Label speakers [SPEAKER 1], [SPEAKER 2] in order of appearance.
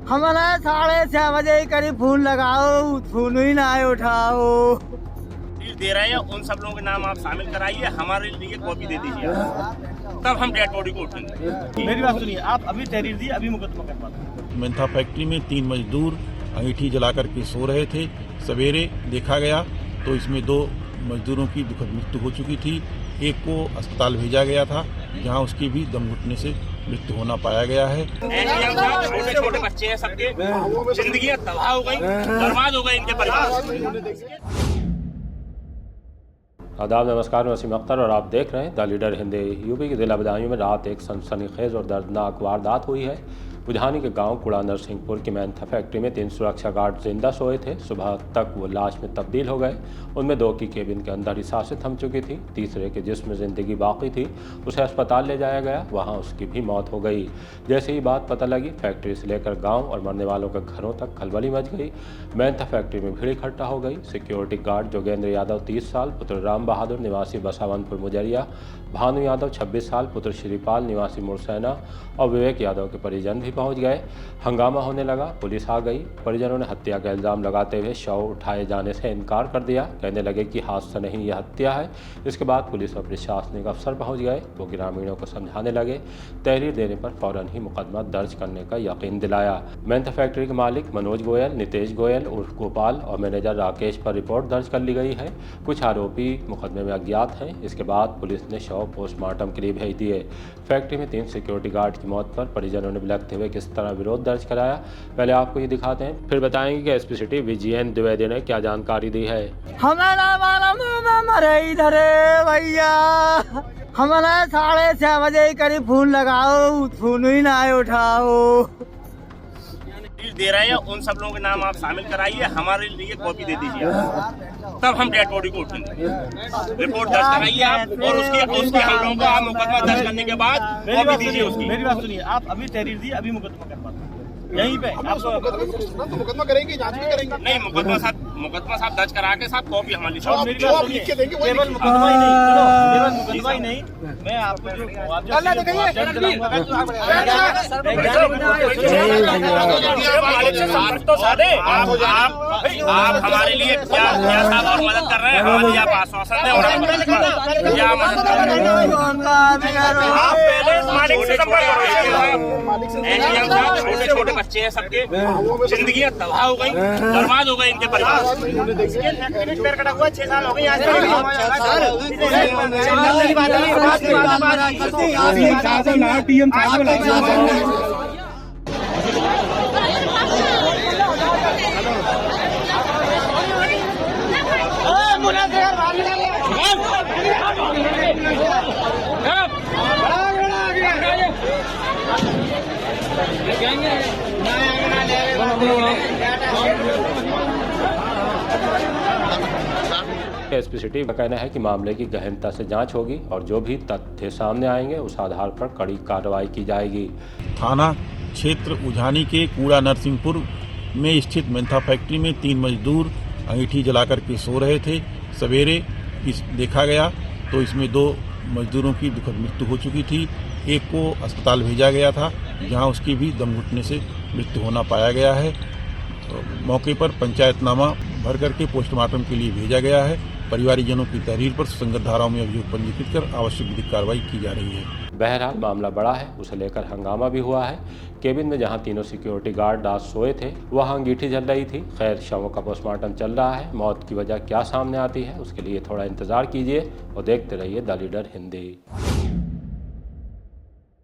[SPEAKER 1] हमारा 6:30 बजे करीब फोन लगाओ, फोन ही ना उठाओ।
[SPEAKER 2] दे रहे हैं उन सब लोगों के नाम आप शामिल कराइए, हमारे लिए कॉपी दे दीजिए आप। तब हम डेड बॉडी को उठाएंगे।
[SPEAKER 3] मेरी बात सुनिए, आप अभी तहरीर दी, अभी मुकदमा करवा।
[SPEAKER 4] मेंथा फैक्ट्री में 3 मजदूर अंगीठी जलाकर के सो रहे थे। सवेरे देखा गया तो इसमें 2 मजदूरों की दुखद मृत्यु हो चुकी थी। एक को अस्पताल भेजा गया था, जहां उसकी भी दम घुटने से मृत्यु होना पाया गया है।
[SPEAKER 2] छोटे छोटे बच्चे हैं, सबके जिंदगी तबाह हो गई, बर्बाद हो गए इनके परिवार।
[SPEAKER 5] आदाब, नमस्कार, मैं वसीम अख्तर और आप देख रहे हैं द लीडर हिंदी। यूपी के जिला बदायूं में रात एक सनसनीखेज और दर्दनाक वारदात हुई है। बुझानी के गांव कुड़ा नरसिंहपुर की मेंथा फैक्ट्री में 3 सुरक्षा गार्ड जिंदा सोए थे। सुबह तक वो लाश में तब्दील हो गए। उनमें 2 की केबिन के अंदर ही सांसें थम चुकी थी। तीसरे के जिसमें ज़िंदगी बाकी थी, उसे अस्पताल ले जाया गया, वहां उसकी भी मौत हो गई। जैसे ही बात पता लगी, फैक्ट्री से लेकर गाँव और मरने वालों के घरों तक खलबली मच गई। मेंथा फैक्ट्री में भीड़ इकट्ठा हो गई। सिक्योरिटी गार्ड जोगेंद्र यादव 30 साल पुत्र राम बहादुर निवासी बसावनपुर मुजरिया, भानु यादव 26 साल पुत्र श्रीपाल निवासी मुरसैना और विवेक यादव के परिजन भी पहुंच गए। हंगामा होने लगा, पुलिस आ गई। परिजनों ने हत्या का इल्ज़ाम लगाते हुए शव उठाए जाने से इनकार कर दिया। कहने लगे कि हादसा नहीं, यह हत्या है। इसके बाद पुलिस और प्रशासनिक अफसर पहुंच गए। वो ग्रामीणों को समझाने लगे। तहरीर देने पर फौरन ही मुकदमा दर्ज करने का यकीन दिलाया। मेंथा फैक्ट्री के मालिक मनोज गोयल, नितेश गोयल उर्फ गोपाल और मैनेजर राकेश पर रिपोर्ट दर्ज कर ली गई है। कुछ आरोपी मुकदमे में अज्ञात हैं। इसके बाद पुलिस ने शव पोस्टमार्टम के लिए भेज दिए। फैक्ट्री में 3 सिक्योरिटी गार्ड की मौत पर परिजनों ने बिलखते हुए किस तरह विरोध दर्ज कराया, पहले आपको ये दिखाते हैं, फिर बताएंगे कि एसपी सिटी विजयन द्विवेदी ने क्या जानकारी दी है।
[SPEAKER 1] हमारा मरे इधर भैया, हमारा 6:30 बजे करीब फोन लगाओ, फोन ही ना उठाओ।
[SPEAKER 2] दे रहे हैं उन सब लोगों के नाम आप शामिल कराइए, हमारे लिए कॉपी दे दीजिए आप। तब हम डेड बॉडी को उठाएंगे। रिपोर्ट दर्ज कराइए आप और उसके हम लोगों को आप मुकदमा दर्ज करने के बाद कॉपी दीजिए उसकी।
[SPEAKER 3] मेरी बात सुनिए, आप अभी तहरीर दी, अभी मुकदमा करवा। यहीं पे आप
[SPEAKER 6] मुकदमा करेंगे, जांच भी करेंगे।
[SPEAKER 2] नहीं, मुकदमा साहब दर्ज करा के साथ कॉपी हमारी
[SPEAKER 3] केवल मुकदमा ही नहीं, केवल मुकदमा ही नहीं, मैं आपको जो
[SPEAKER 2] आप हमारे लिए क्या और मदद कर रहे हैं, हमारे आप आश्वासन दें और क्या मदद कर रहे हैं। आप पहले मालिक से संपर्क करो। छोटे छोटे बच्चे हैं, सबके जिंदगी तबाह हो गई, बर्बाद हो गए इनके परिवार।
[SPEAKER 3] पैर कटा हुआ 6 साल हो गए।
[SPEAKER 5] एसपी सिटी का कहना है कि मामले की गहनता से जांच होगी और जो भी तथ्य सामने आएंगे उस आधार पर कड़ी कार्रवाई की जाएगी।
[SPEAKER 4] थाना क्षेत्र उझानी के कूड़ा नरसिंहपुर में स्थित मेंथा फैक्ट्री में 3 मजदूर अंगीठी जलाकर के सो रहे थे। सवेरे देखा गया तो इसमें 2 मजदूरों की दुखद मृत्यु हो चुकी थी। एक को अस्पताल भेजा गया था, जहां उसकी भी दम घुटने से मृत्यु होना पाया गया है। मौके पर पंचायतनामा भर करके पोस्टमार्टम के लिए भेजा गया है। परिवारजनों की तहरीर पर सुसंगत धाराओं में अभियोग पंजीकृत कर आवश्यक विधिक कार्रवाई की जा रही है।
[SPEAKER 5] बहरहाल मामला बड़ा है, उसे लेकर हंगामा भी हुआ है। केबिन में जहां तीनों सिक्योरिटी गार्ड आज सोए थे, वहां अंगीठी जल रही थी। खैर, शवों का पोस्टमार्टम चल रहा है। मौत की वजह क्या सामने आती है, उसके लिए थोड़ा इंतजार कीजिए और देखते रहिए द लीडर हिंदी।